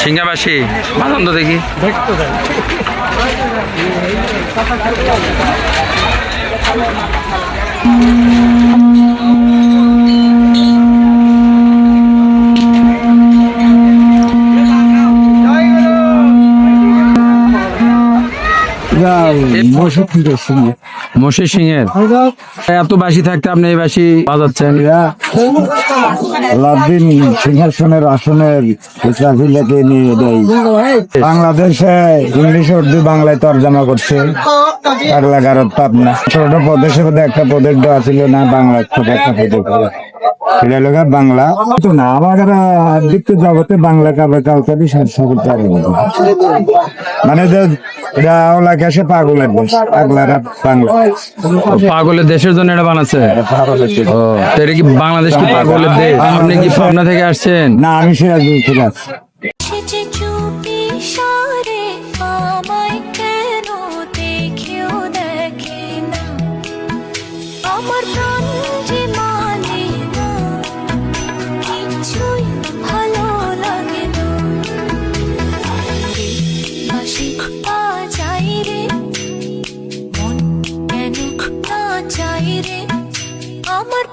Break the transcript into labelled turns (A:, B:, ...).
A: সিংহাবাসী বাজান তো দেখি। মসির সিংহের এত বাসি থাকতে আপনি এই বাসি বাজাচ্ছেন?
B: লাদ্দিন সিংহাসনের আসনের ইসরাফিলাকে নিয়ে দেয়। বাংলাদেশে ইংলিশ উর্দু বাংলায় তর্জমা করছে। পাগলা গারদ পাবনা ছোট প্রদেশের মধ্যে একটা প্রদেশ দেওয়া ছিল না, বাংলা ছোট একটা প্রদেশ, সেটা লোক বাংলা তো না। আমার আদিত্য জগতে বাংলা কাবে কাউকে মানে যে এটা ওলা গেছে পাগলের দেশ, পাগলারা বাংলা।
A: পাগলের দেশের জন্য এটা বানাচ্ছে। ও তো এটা কি বাংলাদেশ কি পাগলের দেশ? আপনি কি পাবনা থেকে আসছেন?
B: না, আমি সিরাজগঞ্জ থেকে আসছি।
C: আমার